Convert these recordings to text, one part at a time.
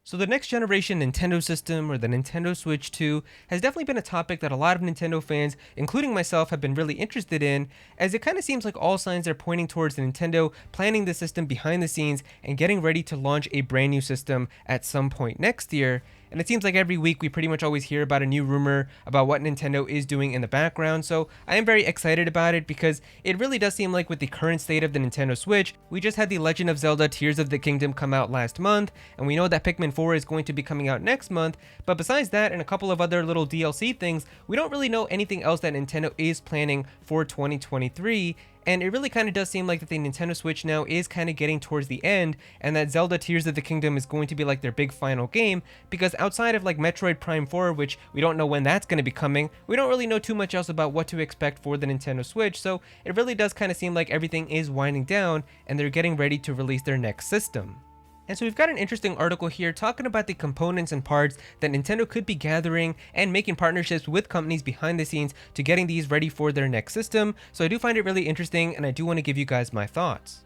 So the next generation Nintendo system, or the Nintendo Switch 2, has definitely been a topic that a lot of Nintendo fans, including myself, have been really interested in, as it kind of seems like all signs are pointing towards Nintendo planning the system behind the scenes and getting ready to launch a brand new system at some point next year. And it seems like every week we pretty much always hear about a new rumor about what Nintendo is doing in the background, so I am very excited about it because it really does seem like with the current state of the Nintendo Switch, we just had The Legend of Zelda Tears of the Kingdom come out last month, and we know that Pikmin 4 is going to be coming out next month, but besides that and a couple of other little DLC things, we don't really know anything else that Nintendo is planning for 2023. And it really kind of does seem like that the Nintendo Switch now is kind of getting towards the end, and that Zelda Tears of the Kingdom is going to be like their big final game, because outside of like Metroid Prime 4, which we don't know when that's going to be coming, we don't really know too much else about what to expect for the Nintendo Switch, so it really does kind of seem like everything is winding down, and they're getting ready to release their next system. And so we've got an interesting article here talking about the components and parts that Nintendo could be gathering and making partnerships with companies behind the scenes to getting these ready for their next system. So I do find it really interesting, and I do want to give you guys my thoughts.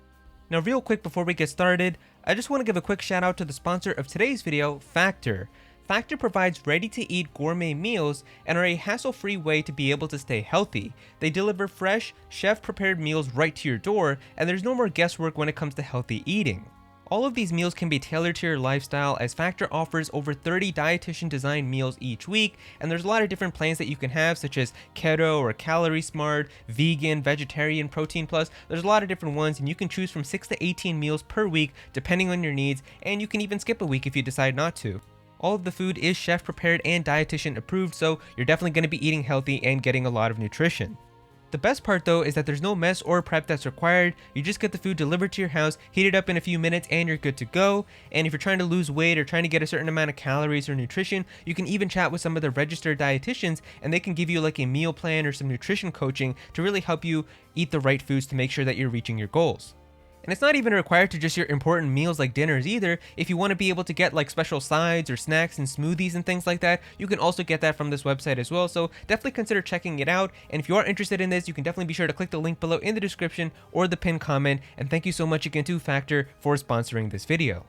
Now real quick before we get started, I just want to give a quick shout out to the sponsor of today's video, Factor. Factor provides ready-to-eat gourmet meals and are a hassle-free way to be able to stay healthy. They deliver fresh, chef-prepared meals right to your door, and there's no more guesswork when it comes to healthy eating. All of these meals can be tailored to your lifestyle, as Factor offers over 30 dietitian designed meals each week, and there's a lot of different plans that you can have, such as keto or calorie smart, vegan, vegetarian, protein plus. There's a lot of different ones, and you can choose from 6 to 18 meals per week depending on your needs, and you can even skip a week if you decide not to. All of the food is chef prepared and dietitian approved, so you're definitely going to be eating healthy and getting a lot of nutrition. The best part though is that there's no mess or prep that's required. You just get the food delivered to your house, heat it up in a few minutes, and you're good to go. And if you're trying to lose weight or trying to get a certain amount of calories or nutrition, you can even chat with some of the registered dietitians, and they can give you like a meal plan or some nutrition coaching to really help you eat the right foods to make sure that you're reaching your goals. And it's not even required to just your important meals like dinners either. If you want to be able to get like special sides or snacks and smoothies and things like that, you can also get that from this website as well. So definitely consider checking it out. And if you are interested in this, you can definitely be sure to click the link below in the description or the pinned comment. And thank you so much again to Factor for sponsoring this video.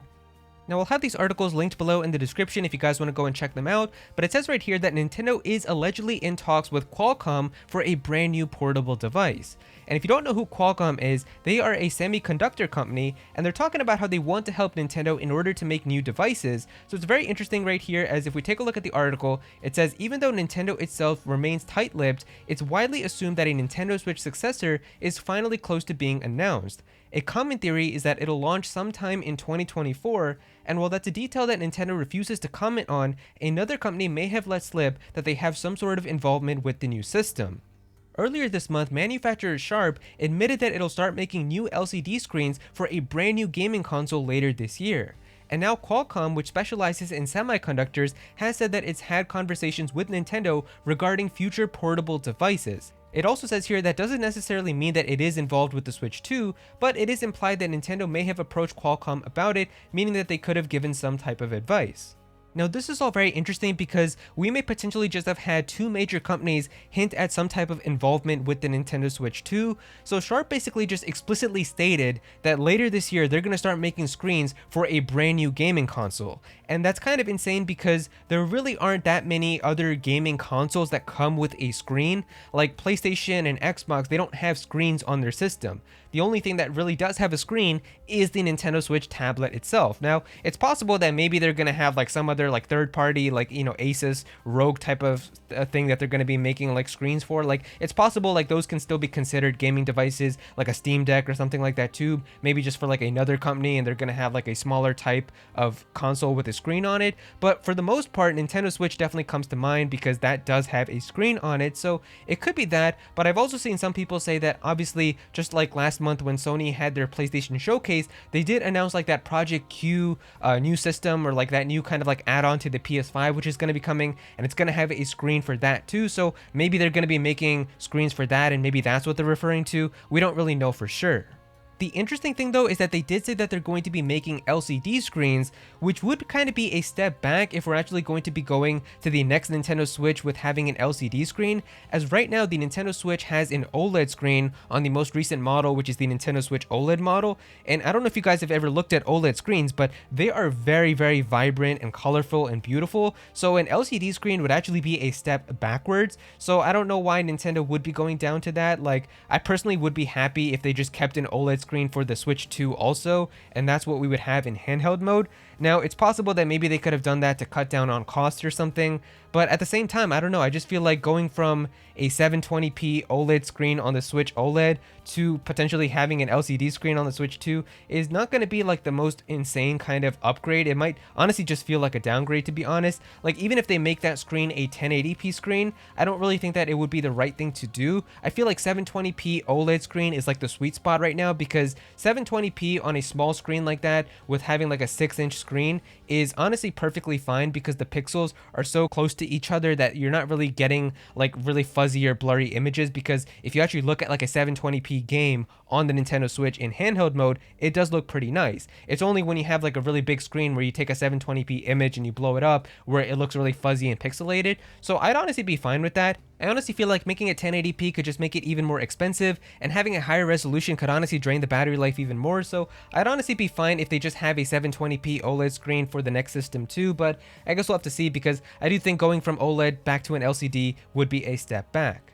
Now I'll have these articles linked below in the description if you guys want to go and check them out, but it says right here that Nintendo is allegedly in talks with Qualcomm for a brand new portable device. And if you don't know who Qualcomm is, they are a semiconductor company, and they're talking about how they want to help Nintendo in order to make new devices. So it's very interesting right here, as if we take a look at the article, it says even though Nintendo itself remains tight-lipped, it's widely assumed that a Nintendo Switch successor is finally close to being announced. A common theory is that it'll launch sometime in 2024, and while that's a detail that Nintendo refuses to comment on, another company may have let slip that they have some sort of involvement with the new system. Earlier this month, manufacturer Sharp admitted that it'll start making new LCD screens for a brand new gaming console later this year. And now Qualcomm, which specializes in semiconductors, has said that it's had conversations with Nintendo regarding future portable devices. It also says here that doesn't necessarily mean that it is involved with the Switch 2, but it is implied that Nintendo may have approached Qualcomm about it, meaning that they could have given some type of advice. Now this is all very interesting because we may potentially just have had two major companies hint at some type of involvement with the Nintendo Switch 2. So Sharp basically just explicitly stated that later this year they're going to start making screens for a brand new gaming console. And that's kind of insane because there really aren't that many other gaming consoles that come with a screen. Like PlayStation and Xbox, they don't have screens on their system. The only thing that really does have a screen is the Nintendo Switch tablet itself. Now, it's possible that maybe they're going to have like some other like third party, like, you know, Asus ROG type of thing that they're going to be making like screens for. Like, it's possible like those can still be considered gaming devices, like a Steam Deck or something like that too, maybe just for like another company, and they're going to have like a smaller type of console with a screen on it. But for the most part, Nintendo Switch definitely comes to mind because that does have a screen on it, so it could be that. But I've also seen some people say that obviously, just like last month when Sony had their PlayStation showcase, they did announce like that Project Q new system, or like that new kind of like add-on to the PS5, which is going to be coming, and it's going to have a screen for that too. So maybe they're going to be making screens for that, and maybe that's what they're referring to. We don't really know for sure. The interesting thing though is that they did say that they're going to be making LCD screens, which would kind of be a step back if we're actually going to be going to the next Nintendo Switch with having an LCD screen, as right now the Nintendo Switch has an OLED screen on the most recent model, which is the Nintendo Switch OLED model. And I don't know if you guys have ever looked at OLED screens, but they are very, very vibrant and colorful and beautiful. So an LCD screen would actually be a step backwards. So I don't know why Nintendo would be going down to that. Like, I personally would be happy if they just kept an OLED screen for the Switch 2 also, and that's what we would have in handheld mode. Now, it's possible that maybe they could have done that to cut down on costs or something, but at the same time, I don't know, I just feel like going from a 720p OLED screen on the Switch OLED to potentially having an LCD screen on the Switch 2 is not going to be like the most insane kind of upgrade. It might honestly just feel like a downgrade, to be honest. Like, even if they make that screen a 1080p screen, I don't really think that it would be the right thing to do. I feel like 720p OLED screen is like the sweet spot right now, because 720p on a small screen like that with having like a 6-inch screen is honestly perfectly fine, because the pixels are so close to each other that you're not really getting like really fuzzy or blurry images. Because if you actually look at like a 720p game on the Nintendo Switch in handheld mode, it does look pretty nice. It's only when you have like a really big screen where you take a 720p image and you blow it up where it looks really fuzzy and pixelated. So I'd honestly be fine with that. I honestly feel like making it 1080p could just make it even more expensive, and having a higher resolution could honestly drain the battery life even more. So I'd honestly be fine if they just have a 720p OLED screen for the next system too, but I guess we'll have to see, because I do think going from OLED back to an LCD would be a step back.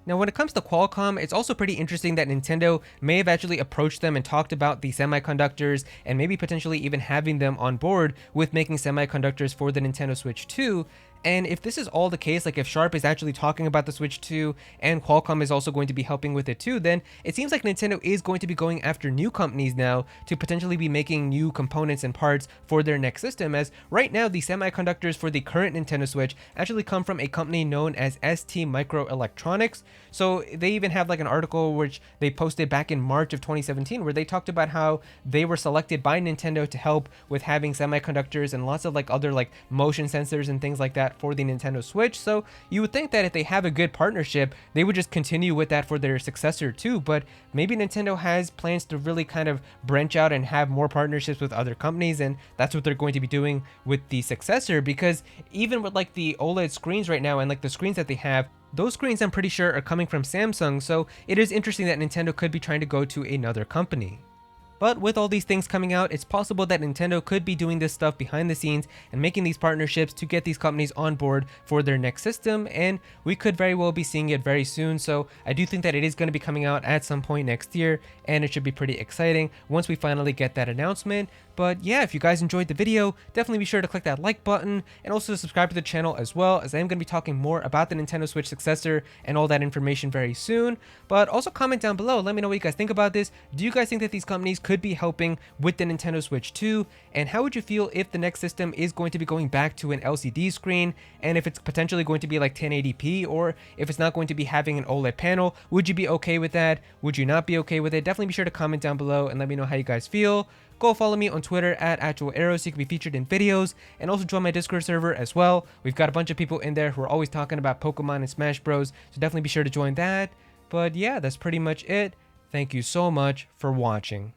Now, when it comes to Qualcomm, it's also pretty interesting that Nintendo may have actually approached them and talked about the semiconductors and maybe potentially even having them on board with making semiconductors for the Nintendo Switch 2. And if this is all the case, like if Sharp is actually talking about the Switch 2 and Qualcomm is also going to be helping with it too, then it seems like Nintendo is going to be going after new companies now to potentially be making new components and parts for their next system, as right now the semiconductors for the current Nintendo Switch actually come from a company known as ST Microelectronics. So they even have like an article which they posted back in March of 2017 where they talked about how they were selected by Nintendo to help with having semiconductors and lots of like other like motion sensors and things like that for the Nintendo Switch. So you would think that if they have a good partnership, they would just continue with that for their successor too, but maybe Nintendo has plans to really kind of branch out and have more partnerships with other companies, and that's what they're going to be doing with the successor. Because even with like the OLED screens right now and like the screens that they have, those screens I'm pretty sure are coming from Samsung, so it is interesting that Nintendo could be trying to go to another company. But with all these things coming out, it's possible that Nintendo could be doing this stuff behind the scenes and making these partnerships to get these companies on board for their next system, and we could very well be seeing it very soon. So I do think that it is going to be coming out at some point next year, and it should be pretty exciting once we finally get that announcement. But yeah, if you guys enjoyed the video, definitely be sure to click that like button and also subscribe to the channel as well, as I am going to be talking more about the Nintendo Switch successor and all that information very soon. But also comment down below, let me know what you guys think about this. Do you guys think that these companies could be helping with the Nintendo Switch 2? And how would you feel if the next system is going to be going back to an LCD screen, and if it's potentially going to be like 1080p, or if it's not going to be having an OLED panel? Would you be okay with that? Would you not be okay with it? Definitely be sure to comment down below and let me know how you guys feel. Go follow me on Twitter at @Aero so you can be featured in videos, and also join my Discord server as well. We've got a bunch of people in there who are always talking about Pokemon and Smash Bros, so definitely be sure to join that. But yeah, that's pretty much it. Thank you so much for watching.